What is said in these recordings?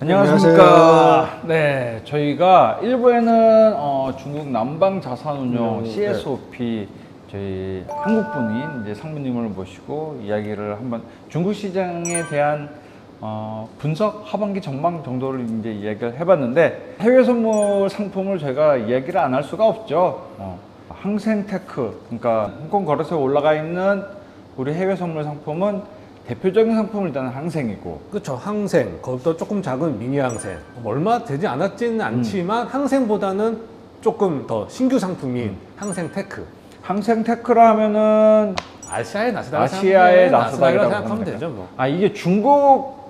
안녕하십니까. 네, 저희가 1부에는 중국 남방자산운용 CSOP 저희 한국분인 이제 상무님을 모시고 이야기를 한번 중국 시장에 대한 분석, 하반기 전망 정도를 이제 이야기를 해봤는데 해외 선물 상품을 저희가 이야기를 안 할 수가 없죠. 항생테크, 그러니까 홍콩 거래소에 올라가 있는 우리 해외 선물 상품은 대표적인 상품은 일단 항생이고, 그렇죠. 항생, 그것도 조금 작은 미니 항생. 얼마 되지 않았지는 않지만 항생보다는 조금 더 신규 상품인 항생테크. 항생테크라 하면은 아시아의 아시아의 나스닥이라고 생각하면 되죠. 뭐. 이게 중국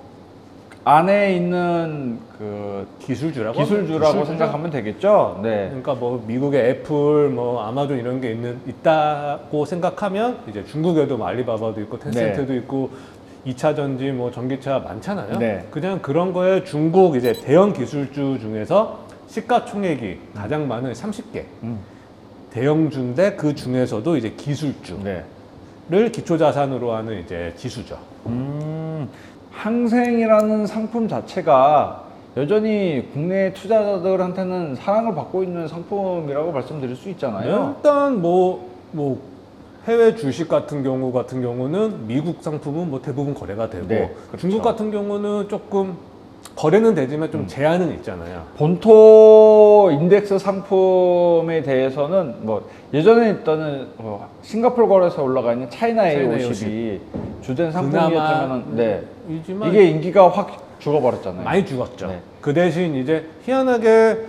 안에 있는 그 기술주라고 생각하면 되겠죠. 네. 그러니까 뭐 미국의 애플, 뭐 아마존 이런 게 있다고 생각하면 이제 중국에도 뭐 알리바바도 있고 텐센트도 있고 2차 전지, 뭐 전기차 많잖아요. 네. 그냥 그런 거에 중국 이제 대형 기술주 중에서 시가총액이 가장 많은 30개 대형주인데 그 중에서도 이제 기술주를 기초자산으로 하는 이제 지수죠. 항생이라는 상품 자체가 여전히 국내 투자자들한테는 사랑을 받고 있는 상품이라고 말씀드릴 수 있잖아요. 일단 뭐 해외 주식 같은 경우는 미국 상품은 뭐 대부분 거래가 되고 그렇죠. 중국 같은 경우는 조금 거래는 되지만 좀 제한은 있잖아요. 본토 인덱스 상품에 대해서는 뭐 예전에 있던 싱가포르 거래소에 올라가 있는 차이나 A50이 주된 상품이었다면 이게 인기가 확 죽어버렸잖아요. 많이 죽었죠. 그 대신 이제 희한하게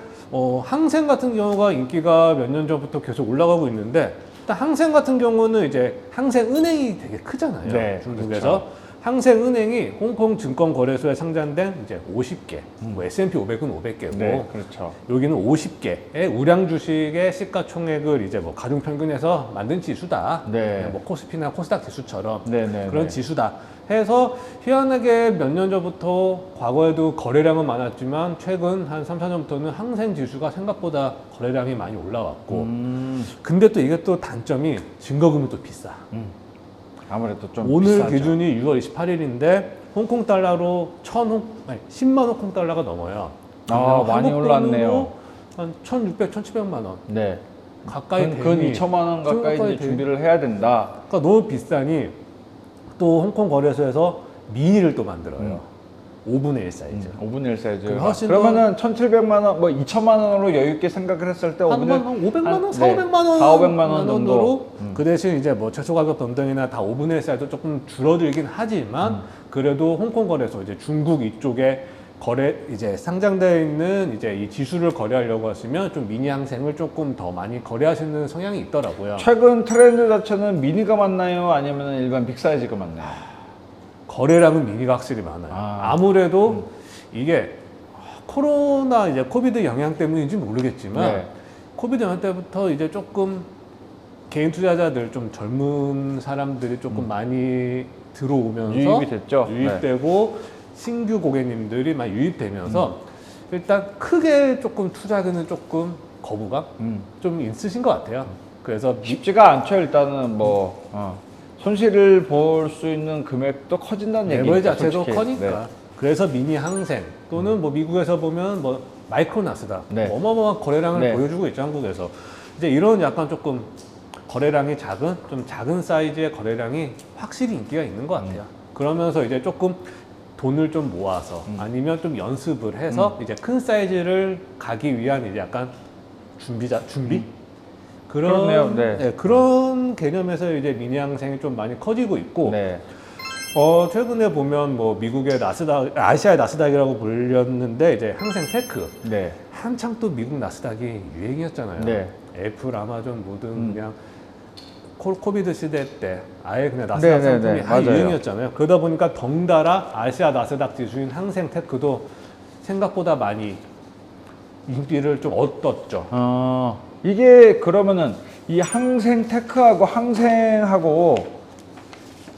항생 같은 경우가 인기가 몇 년 전부터 계속 올라가고 있는데, 일단 항생 같은 경우는 이제 항생은행이 되게 크잖아요. 중국에서. 그렇죠. 항생은행이 홍콩 증권거래소에 상장된 이제 50개, 뭐 S&P 500은 500개고, 그렇죠. 여기는 50개의 우량 주식의 시가총액을 이제 뭐 가중평균해서 만든 지수다. 뭐 코스피나 코스닥 지수처럼 그런 지수다. 해서 희한하게 몇 년 전부터 과거에도 거래량은 많았지만 최근 한 3, 4년부터는 항생 지수가 생각보다 거래량이 많이 올라왔고, 근데 또 이게 또 단점이 증거금이 또 비싸. 아무래도 좀 오늘 비싸죠. 기준이 6월 28일인데 홍콩 달러로 10만 홍콩 달러가 넘어요. 많이 올랐네요. 한 1,600, 1,700만 원. 가까이 되니. 근 2천만 원 가까이 이제 준비를 해야 된다. 그러니까 너무 비싸니 또 홍콩 거래소에서 미니를 또 만들어요. 5분의 1 사이즈. 5분의 1 사이즈. 그러면은 1,700만 원, 뭐 2천만 원으로 여유 있게 생각을 했을 때 한 500만 원, 4,500만 원, 4,500만 원 정도. 그 대신 이제 뭐 채소 가격 변동이나 다 5분의 1 사이즈 조금 줄어들긴 하지만 그래도 홍콩 거래소 이제 중국 이쪽에 이제 상장되어 있는 이제 이 지수를 거래하려고 하시면 좀 미니 항생을 조금 더 많이 거래하시는 성향이 있더라고요. 최근 트렌드 자체는 미니가 맞나요? 아니면 일반 빅 사이즈가 맞나요? 거래량은 미니가 확실히 많아요. 아무래도 이게 코로나 이제 코비드 영향 때문인지 모르겠지만 코비드 영향 때부터 이제 조금 개인 투자자들 좀 젊은 사람들이 조금 많이 들어오면서 유입이 됐죠. 유입되고 신규 고객님들이 많이 유입되면서 일단 크게 조금 투자하기는 조금 거부감 좀 있으신 것 같아요. 그래서 쉽지가 않죠. 일단은 손실을 볼 수 있는 금액도 커진다는 얘기죠. 레버리지 자체도 커니까. 그래서 미니 항생 또는 뭐 미국에서 보면 뭐 마이크로 나스닥 어마어마한 거래량을 보여주고 있죠. 한국에서 이제 이런 약간 조금 거래량이 좀 작은 사이즈의 거래량이 확실히 인기가 있는 것 같아요. 그러면서 이제 조금 돈을 좀 모아서 아니면 좀 연습을 해서 이제 큰 사이즈를 가기 위한 이제 약간 준비? 그런 개념에서 이제 미니 항생이 좀 많이 커지고 있고, 최근에 보면 뭐 미국의 아시아의 나스닥이라고 불렸는데 이제 항생테크. 한창 또 미국 나스닥이 유행이었잖아요. 애플, 아마존 모든 그냥 코비드 시대 때 아예 그냥 나스닥 상품이 유행이었잖아요. 그러다 보니까 덩달아 아시아 나스닥 지수인 항생테크도 생각보다 많이 인기를 좀 얻었죠. 이게 그러면은 이 항생테크하고 항생하고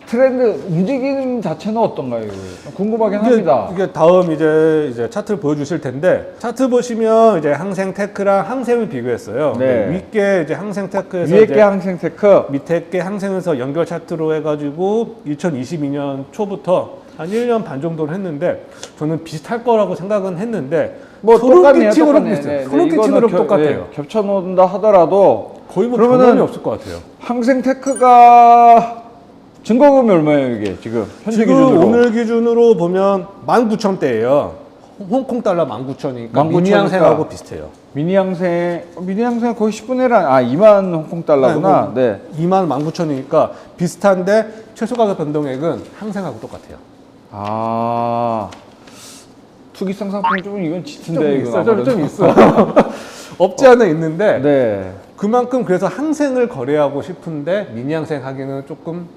트렌드 움직임 자체는 어떤가요? 궁금하긴 합니다. 이게 다음 이제 차트를 보여주실 텐데, 차트 보시면 이제 항생테크랑 항생을 비교했어요. 윗게 이제 항생테크에서 위에 게 항생테크, 밑에 게 항생에서 연결 차트로 해가지고 2022년 초부터 한 1년 반 정도를 했는데 저는 비슷할 거라고 생각은 했는데 뭐 똑같네요. 끼치고는 똑같네. 비슷해요. 네, 소름 끼치고는 똑같아요. 겹쳐놓는다 하더라도 거의 뭐 그러면은 변함이 없을 것 같아요. 항생테크가 증거금이 얼마예요 이게 지금 현재 지금 기준으로? 오늘 기준으로 보면 19,000대예요. 홍콩 달러 19,000이니까 미니항생하고 비슷해요. 미니항생 거의 10분의 1, 2만 홍콩 달러구나. 네. 2만 19,000이니까 비슷한데 최소 가격 변동액은 항생하고 똑같아요. 아, 투기성 상품 좀 이건 짙은데 좀 있어. 없지 않아 있는데 네. 그만큼 그래서 항생을 거래하고 싶은데 미니항생 하기는 조금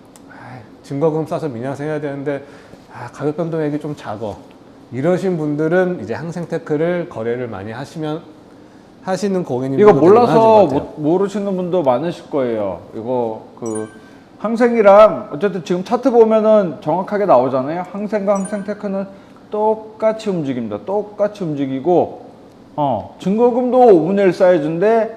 증거금 싸서 미니항생 해야 되는데 가격 변동액이 좀 작아. 이러신 분들은 이제 항생테크를 거래를 많이 하시는 고객님들 이거 몰라서 모르시는 분도 많으실 거예요. 이거 그 항생이랑 어쨌든 지금 차트 보면은 정확하게 나오잖아요. 항생과 항생테크는 똑같이 움직입니다. 똑같이 움직이고 증거금도 5분의 1 사이즈인데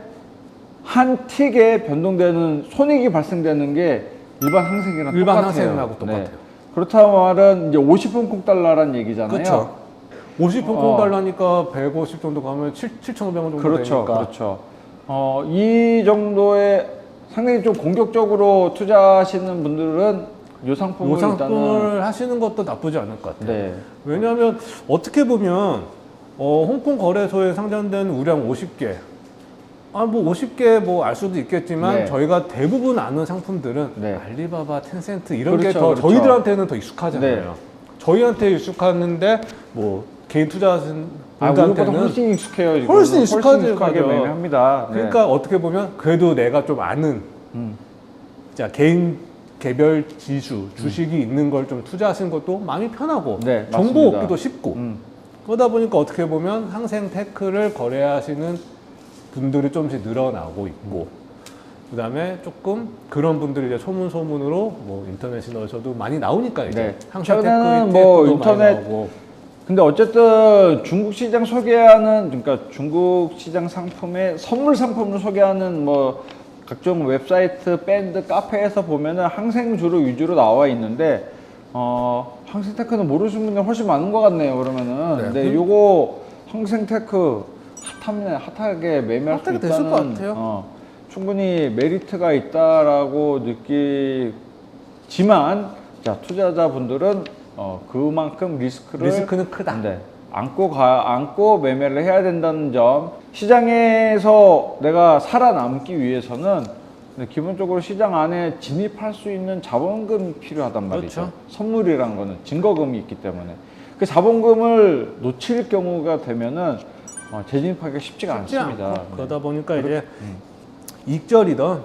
한 틱에 변동되는 손익이 발생되는 게 일반 항생이랑 일반 똑같아요. 항생하고 똑같아요. 네. 그렇다는 말은 이제 50홍콩 달러란 얘기잖아요. 그렇죠. 50홍콩 달러니까 150 정도 가면 7,500원 정도 그렇죠, 되니까. 그렇죠. 이 정도의 상당히 좀 공격적으로 투자하시는 분들은 이 상품을 일단은 하시는 것도 나쁘지 않을 것 같아요. 네. 왜냐하면 어떻게 보면 홍콩 거래소에 상장된 우량 50개 뭐 50개 뭐 알 수도 있겠지만 네. 저희가 대부분 아는 상품들은 네. 알리바바, 텐센트 이런 그렇죠, 게 더 그렇죠. 저희들한테는 더 익숙하잖아요. 네. 저희한테 익숙하는데 뭐 개인 투자하시는 우리보다 분들한테는 훨씬 익숙해요. 지금. 훨씬 익숙하게 익숙하죠. 매매합니다. 네. 그러니까 어떻게 보면 그래도 내가 좀 아는 자 개인 개별 지수 주식이 있는 걸 좀 투자하시는 것도 마음이 편하고 네, 정보 맞습니다. 얻기도 쉽고 그러다 보니까 어떻게 보면 항생테크를 거래하시는 분들이 조금씩 늘어나고 있고 그다음에 조금 그런 분들이 이제 소문으로 뭐 인터넷에서도 많이 나오니까 이제 네. 항생테크 최근에는 ETF도 뭐 많이 인터넷 나오고. 근데 어쨌든 중국 시장 소개하는 그러니까 중국 시장 상품의 선물 상품을 소개하는 뭐 각종 웹사이트, 밴드, 카페에서 보면은 항생 주로 위주로 나와 있는데 항생테크는 모르시는 분이 훨씬 많은 것 같네요. 그러면은 네. 네, 요거 항생테크 핫하게 매매할 수 됐을 것 있다는 같아요. 충분히 메리트가 있다라고 느끼지만 자 투자자분들은 그만큼 리스크는 크다. 네, 안고 매매를 해야 된다는 점. 시장에서 내가 살아남기 위해서는 기본적으로 시장 안에 진입할 수 있는 자본금이 필요하단 말이죠. 그렇죠. 선물이란 거는 증거금이 있기 때문에 그 자본금을 놓칠 경우가 되면은 재진입하기가 쉽지가 않습니다. 않고. 그러다 보니까 이제 익절이든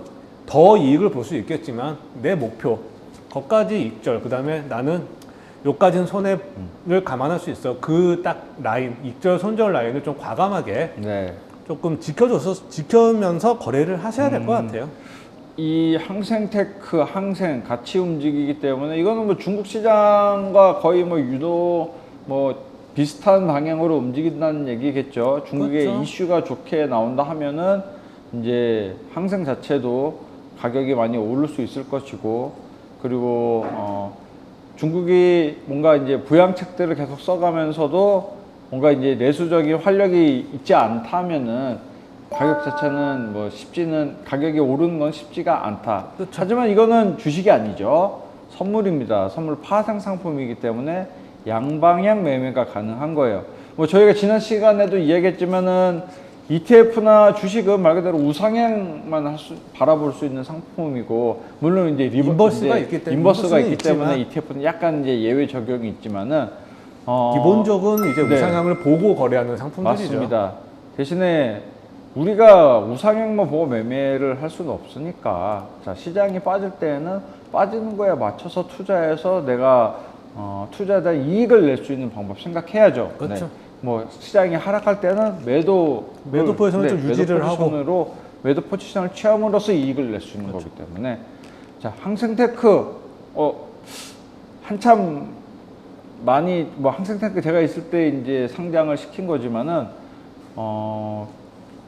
더 이익을 볼 수 있겠지만 내 목표 거기까지 익절 그다음에 나는 요까지는 손해를 감안할 수 있어. 그 딱 라인 익절 손절 라인을 좀 과감하게 네. 조금 지켜면서 거래를 하셔야 될 것 같아요. 이 항생테크, 항생 같이 움직이기 때문에 이거는 뭐 중국 시장과 거의 뭐 유도 뭐 비슷한 방향으로 움직인다는 얘기겠죠. 중국의 그렇죠. 이슈가 좋게 나온다 하면은 이제 항생 자체도 가격이 많이 오를 수 있을 것이고 그리고 중국이 뭔가 이제 부양책들을 계속 써가면서도 뭔가 이제 내수적인 활력이 있지 않다면은 가격 자체는 뭐 가격이 오르는 건 쉽지가 않다. 그렇죠. 하지만 이거는 주식이 아니죠. 선물입니다. 선물 파생 상품이기 때문에 양방향 매매가 가능한 거예요. 뭐 저희가 지난 시간에도 이야기했지만은 ETF나 주식은 말 그대로 우상향만 바라볼 수 있는 상품이고 물론 이제 인버스가 있기 때문에 ETF는 약간 이제 예외 적용이 있지만은 기본적은 이제 우상향을 보고 거래하는 상품들이죠. 맞습니다. 대신에 우리가 우상향만 보고 매매를 할 수는 없으니까 자 시장이 빠질 때에는 빠지는 거에 맞춰서 투자해서 내가 투자자 이익을 낼 수 있는 방법 생각해야죠. 그렇죠. 네. 뭐 시장이 하락할 때는 매도 포지션을 좀 유지를 하고 매도 포지션을 취함으로써 이익을 낼 수 있는 거기 때문에 자 항생테크 한참 많이 뭐 항생테크 제가 있을 때 이제 상장을 시킨 거지만은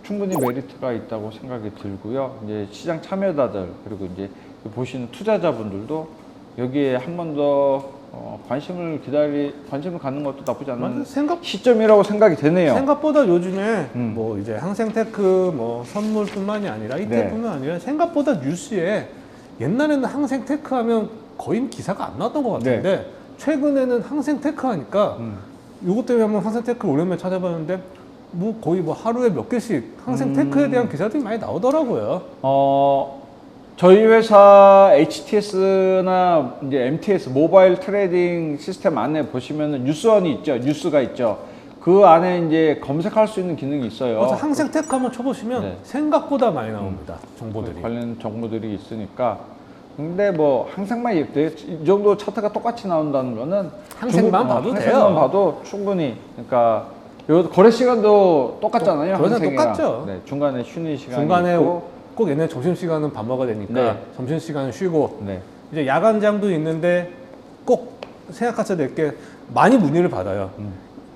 충분히 메리트가 있다고 생각이 들고요. 이제 시장 참여자들 그리고 이제 보시는 투자자분들도 여기에 한 번 더 관심을 갖는 것도 나쁘지 않은 생각 시점이라고 생각이 되네요. 생각보다 요즘에 뭐 이제 항생테크 뭐 선물뿐만이 아니라 이때뿐만 아니라 생각보다 뉴스에 옛날에는 항생테크 하면 거의 기사가 안 나왔던 것 같은데 최근에는 항생테크 하니까 요것 때문에 한번 항생테크를 오랜만에 찾아봤는데 뭐 거의 뭐 하루에 몇 개씩 항생테크에 대한 기사들이 많이 나오더라고요. 저희 회사 HTS나 이제 MTS 모바일 트레이딩 시스템 안에 보시면은 뉴스원이 있죠. 뉴스가 있죠. 그 안에 이제 검색할 수 있는 기능이 있어요. 그래서 항생테크 한번 쳐보시면 생각보다 많이 나옵니다. 정보들이. 관련 정보들이 있으니까. 근데 뭐 항생만 이 정도 차트가 똑같이 나온다는 거는 항생만 봐도 돼요. 항생만 봐도 충분히. 그러니까 요 거래 시간도 똑같잖아요. 거래는 똑같죠. 네, 중간에 쉬는 시간이 중간에 있고. 꼭 얘네 점심시간은 밥 먹어야 되니까 점심시간은 쉬고 네. 이제 야간장도 있는데 꼭 생각하셔야 될 게 많이 문의를 받아요.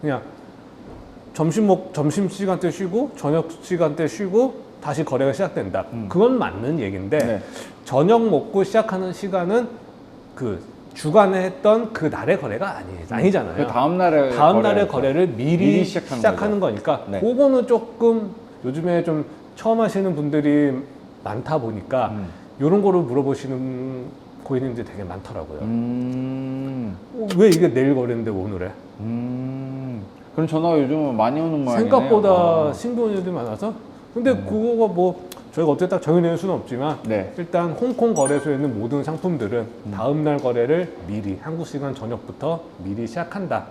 그냥 점심시간 때 쉬고 저녁시간 때 쉬고 다시 거래가 시작된다. 그건 맞는 얘기인데 저녁 먹고 시작하는 시간은 그 주간에 했던 그 날의 거래가 아니잖아요. 그 다음 날의 거래를 미리 시작하는 거니까 그거는 조금 요즘에 좀 처음 하시는 분들이 많다 보니까 이런 거를 물어보시는 고객님들이 되게 많더라고요. 왜 이게 내일 거래인데 오늘 해? 그런 전화가 요즘은 많이 오는 모양이네요. 생각보다 신규 일들이 많아서. 근데 그거가 뭐 저희가 어떻게 딱 정해낼 수는 없지만 일단 홍콩 거래소에 있는 모든 상품들은 다음 날 거래를 미리 한국 시간 저녁부터 미리 시작한다.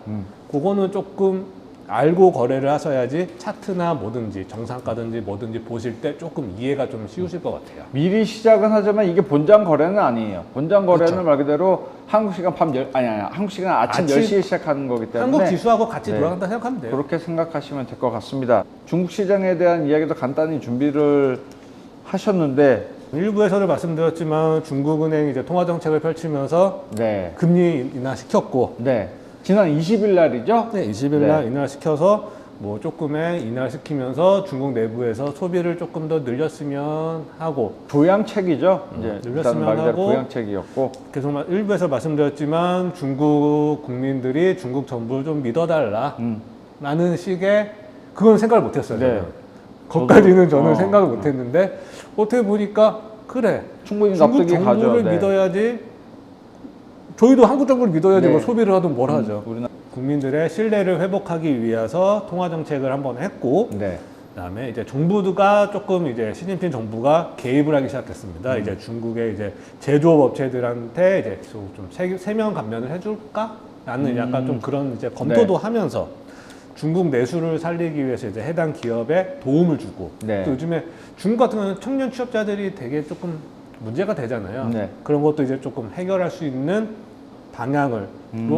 그거는 조금 알고 거래를 하셔야지 차트나 뭐든지 정상가든지 뭐든지 보실 때 조금 이해가 좀 쉬우실 것 같아요. 미리 시작은 하지만 이게 본장 거래는 아니에요. 본장 거래는 말 그대로 한국 시간 한국 시간 아침 10시에 시작하는 거기 때문에 한국 기수하고 같이 돌아간다 생각하면 돼요. 그렇게 생각하시면 될 것 같습니다. 중국 시장에 대한 이야기도 간단히 준비를 하셨는데 일부에서도 말씀드렸지만 중국은행이 이제 통화 정책을 펼치면서 금리 인하시켰고 지난 20일 날이죠? 네, 20일 날 인하시켜서 뭐 조금의 인하시키면서 중국 내부에서 소비를 조금 더 늘렸으면 하고 부양책이죠. 이제 늘렸으면 하고 부양책이었고 계속 일부에서 말씀드렸지만 중국 국민들이 중국 정부를 좀 믿어달라 라는 식의 그건 생각을 못했어요. 거기까지는 저는 생각을 못했는데 어떻게 보니까 그래 충분히 중국 납득이 가죠. 정부를 믿어야지. 저희도 한국 정부를 믿어야지 뭐 소비를 하든 뭘 하죠. 국민들의 신뢰를 회복하기 위해서 통화 정책을 한번 했고, 그다음에 이제 정부가 조금 이제 시진핑 정부가 개입을 하기 시작했습니다. 이제 중국의 이제 제조업 업체들한테 이제 좀 세면 감면을 해줄까라는 약간 좀 그런 이제 검토도 하면서 중국 내수를 살리기 위해서 이제 해당 기업에 도움을 주고 또 요즘에 중국 같은 경우는 청년 취업자들이 되게 조금 문제가 되잖아요. 그런 것도 이제 조금 해결할 수 있는 방향으로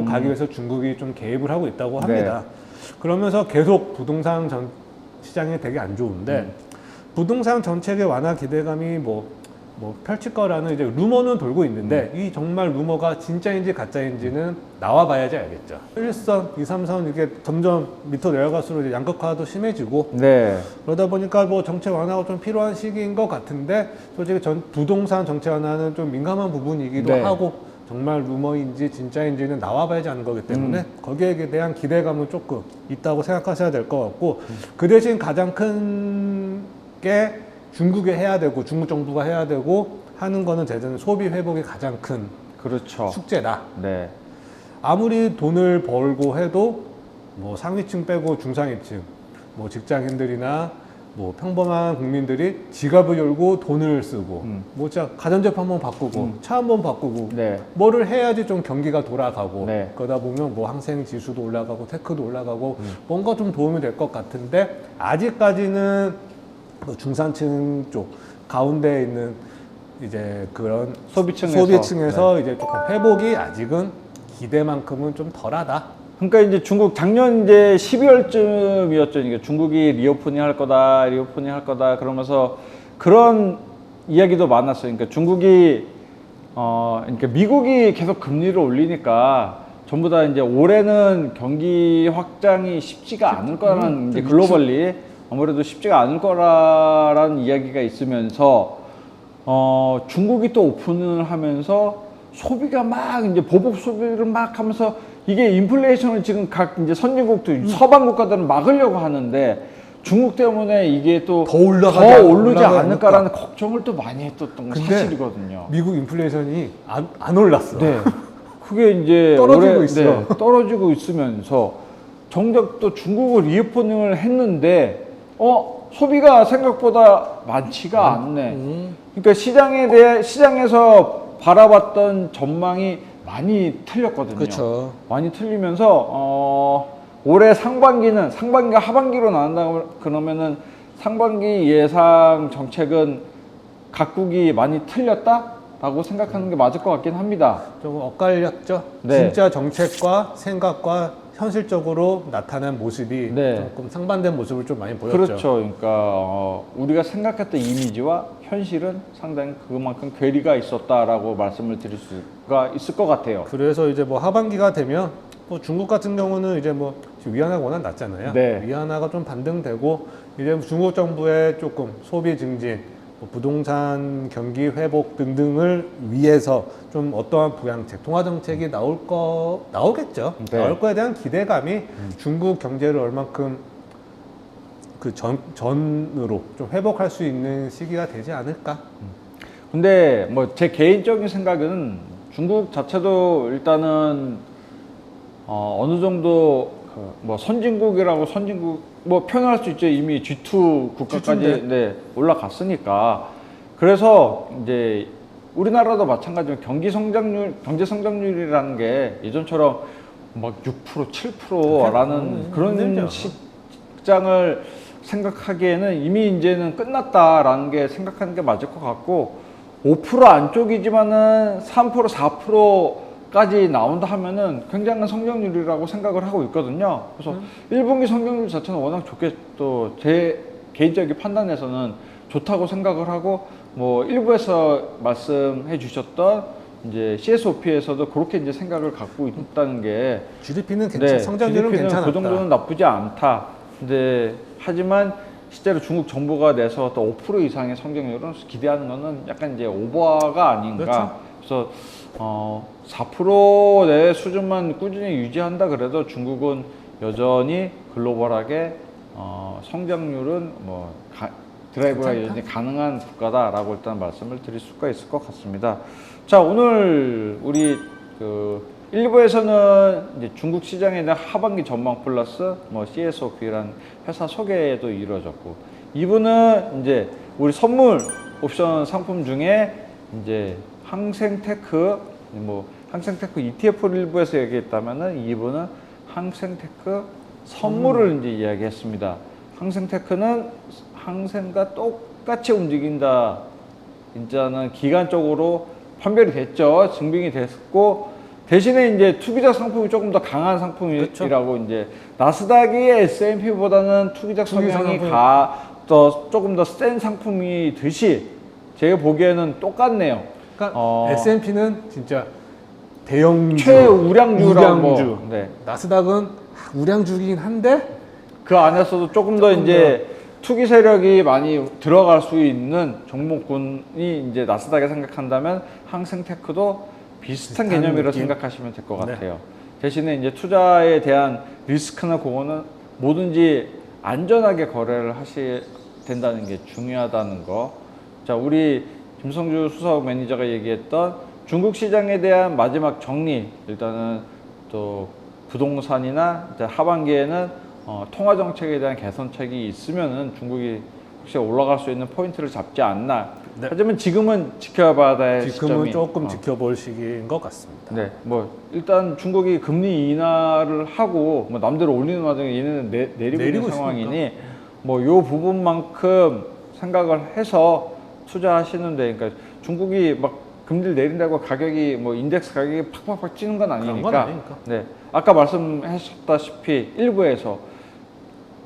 가기 위해서 중국이 좀 개입을 하고 있다고 합니다. 그러면서 계속 부동산 시장이 되게 안 좋은데 부동산 정책의 완화 기대감이 뭐 펼칠 거라는 이제 루머는 돌고 있는데 이 정말 루머가 진짜인지 가짜인지는 나와봐야지 알겠죠. 1선, 2, 3선 이게 점점 밑으로 내려갈수록 이제 양극화도 심해지고 그러다 보니까 뭐 정책 완화가 좀 필요한 시기인 것 같은데 솔직히 부동산 정책 완화는 좀 민감한 부분이기도 하고 정말 루머인지 진짜인지는 나와봐야지 아는 거기 때문에 거기에 대한 기대감은 조금 있다고 생각하셔야 될 것 같고 그 대신 가장 큰 게 중국이 해야 되고 중국 정부가 해야 되고 하는 거는 제 생각에는 소비 회복이 가장 큰 숙제다. 아무리 돈을 벌고 해도 뭐 상위층 빼고 중상위층, 뭐 직장인들이나 뭐 평범한 국민들이 지갑을 열고 돈을 쓰고 뭐 진짜 가전제품 한번 바꾸고 차 한번 바꾸고 뭐를 해야지 좀 경기가 돌아가고 그러다 보면 뭐 항생 지수도 올라가고 테크도 올라가고 뭔가 좀 도움이 될 것 같은데 아직까지는 중산층 쪽 가운데 있는 이제 그런 소비층에서 이제 조금 회복이 아직은 기대만큼은 좀 덜하다. 그러니까 이제 중국 작년 이제 12월쯤이었죠. 그러니까 중국이 리오프닝 할 거다 그러면서 그런 이야기도 많았어요. 그러니까 중국이 그러니까 미국이 계속 금리를 올리니까 전부 다 이제 올해는 경기 확장이 쉽지가 않을 거라는 이제 글로벌리 아무래도 쉽지가 않을 거라는 이야기가 있으면서 중국이 또 오픈을 하면서 소비가 막 이제 보복 소비를 막 하면서 이게 인플레이션을 지금 각 이제 선진국도 서방 국가들은 막으려고 하는데 중국 때문에 이게 또 더 오르지 않을까라는 걱정을 또 많이 했었던 건 사실이거든요. 미국 인플레이션이 안 올랐어. 네. 그게 이제 떨어지고 있어. 네, 떨어지고 있으면서 정작 또 중국을 리오프닝을 했는데 소비가 생각보다 많지가 않네. 그러니까 시장에서 바라봤던 전망이 많이 틀렸거든요. 그쵸. 많이 틀리면서 올해 상반기가 하반기로 나온다 그러면은 상반기 예상 정책은 각국이 많이 틀렸다라고 생각하는 게 맞을 것 같긴 합니다. 좀 엇갈렸죠. 네. 진짜 정책과 생각과 현실적으로 나타난 모습이 네. 조금 상반된 모습을 좀 많이 보였죠. 그렇죠. 그러니까 우리가 생각했던 이미지와 현실은 상당히 그만큼 괴리가 있었다라고 말씀을 드릴 수가 있을 것 같아요. 그래서 이제 뭐 하반기가 되면 뭐 중국 같은 경우는 이제 뭐 위안화가 워낙 낮잖아요. 네. 위안화가 좀 반등되고 이제 중국 정부의 조금 소비 증진, 뭐 부동산 경기 회복 등등을 위해서 좀 어떠한 부양책, 통화 정책이 나오겠죠. 네. 나올 거에 대한 기대감이 중국 경제를 얼만큼 그 전으로 좀 회복할 수 있는 시기가 되지 않을까. 근데 뭐 제 개인적인 생각은 중국 자체도 일단은 어느 정도 뭐 선진국이라고 뭐 표현할 수 있죠. 이미 G2 국가까지 네, 올라갔으니까. 그래서 이제 우리나라도 마찬가지로 경제 성장률이라는 게 예전처럼 막 6%, 7%라는 그런 시장을 생각하기에는 이미 이제는 끝났다라는 게 생각하는 게 맞을 것 같고 5% 안쪽이지만은 3%, 4%까지 나온다 하면은 굉장한 성장률이라고 생각을 하고 있거든요. 그래서 1분기 성장률 자체는 워낙 좋게 또 제 개인적인 판단에서는 좋다고 생각을 하고 뭐 일부에서 말씀해 주셨던 이제 CSOP에서도 그렇게 이제 생각을 갖고 있다는 게 GDP는 괜찮, 성장률은 GDP는 괜찮았다. 그 정도는 나쁘지 않다. 근데 하지만 실제로 중국 정부가 내서 또 5% 이상의 성장률은 기대하는 거는 약간 이제 오버가 아닌가. 그렇죠. 그래서 4%내 수준만 꾸준히 유지한다 그래도 중국은 여전히 글로벌하게 성장률은 뭐 드라이브가 여전히 가능한 국가다라고 일단 말씀을 드릴 수가 있을 것 같습니다. 자, 오늘 우리 그 1부에서는 이제 중국 시장에 대한 하반기 전망 플러스 뭐 CSOP라는 회사 소개도 이루어졌고 2부는 이제 우리 선물 옵션 상품 중에 이제 항생테크 ETF를 1부에서 얘기했다면은 2부는 항생테크 선물을 이제 이야기했습니다. 항생테크는 항생과 똑같이 움직인다. 이제는 기간적으로 판별이 됐죠. 증빙이 됐고 대신에 이제 투기적 상품이 조금 더 강한 상품이라고 이제 나스닥이 S&P보다는 투기적 성향이 조금 더 센 상품이듯이 제가 보기에는 똑같네요. 그러니까 S&P는 진짜 대형주, 최우량주라고. 네. 나스닥은 우량주긴 한데 그 안에서도 조금 더 이제 투기 세력이 많이 들어갈 수 있는 종목군이 이제 나스닥에 생각한다면 항생테크도 비슷한 개념이라고 생각하시면 될 것 같아요. 대신에 이제 투자에 대한 리스크나 그거는 뭐든지 안전하게 거래를 하셔야 된다는 게 중요하다는 거. 자, 우리 김성주 수석 매니저가 얘기했던 중국 시장에 대한 마지막 정리. 일단은 또 부동산이나 이제 하반기에는 통화 정책에 대한 개선책이 있으면은 중국이 혹시 올라갈 수 있는 포인트를 잡지 않나. 네. 하지만 지금은 지켜봐야 될 지금은 조금 지켜볼 시기인 것 같습니다. 네, 뭐 일단 중국이 금리 인하를 하고 뭐 남대로 올리는 와중에 얘네는 내리고 있는 상황이니 뭐 요 부분만큼 생각을 해서 투자하시는데, 그러니까 중국이 막 금리를 내린다고 가격이 뭐 인덱스 가격이 팍팍팍 찌는 건 아니니까. 네, 아까 말씀하셨다시피 일부에서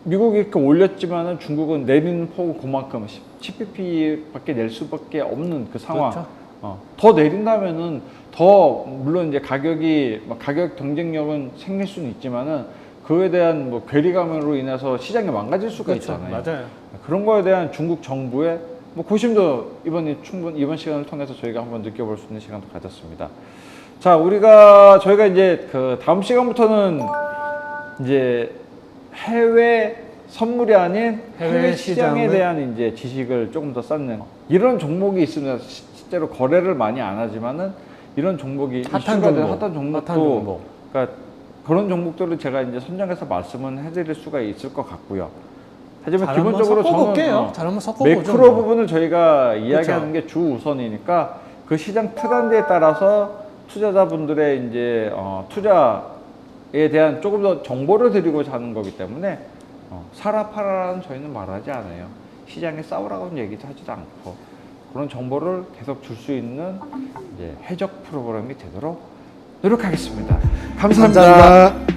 미국이 이렇게 올렸지만은 중국은 내리는 폭은 그만큼 10bp밖에 낼 수밖에 없는 그 상황. 그렇죠. 더 내린다면은 더 물론 이제 가격 경쟁력은 생길 수는 있지만은 그에 대한 뭐 괴리감으로 인해서 시장이 망가질 수가 그렇죠. 있잖아요. 맞아요. 그런 거에 대한 중국 정부의 뭐 고심도 이번 시간을 통해서 저희가 한번 느껴볼 수 있는 시간도 가졌습니다. 자, 저희가 이제 그 다음 시간부터는 이제 해외 선물이 아닌 해외 시장에 대한 이제 지식을 조금 더 쌓는 이런 종목이 있습니다. 실제로 거래를 많이 안 하지만은 이런 종목이 핫한 종목도 그러니까 그런 종목들을 제가 이제 선정해서 말씀은 해드릴 수가 있을 것 같고요. 하지만 기본적으로 저는 매크로 부분을 저희가 이야기하는 게 주 우선이니까 그 시장 트렌드에 따라서 투자자분들의 이제 투자에 대한 조금 더 정보를 드리고자 하는 거기 때문에 사라 팔아라는 저희는 말하지 않아요. 시장에 싸우라고는 얘기도 하지도 않고 그런 정보를 계속 줄 수 있는 이제 해적 프로그램이 되도록 노력하겠습니다. 감사합니다.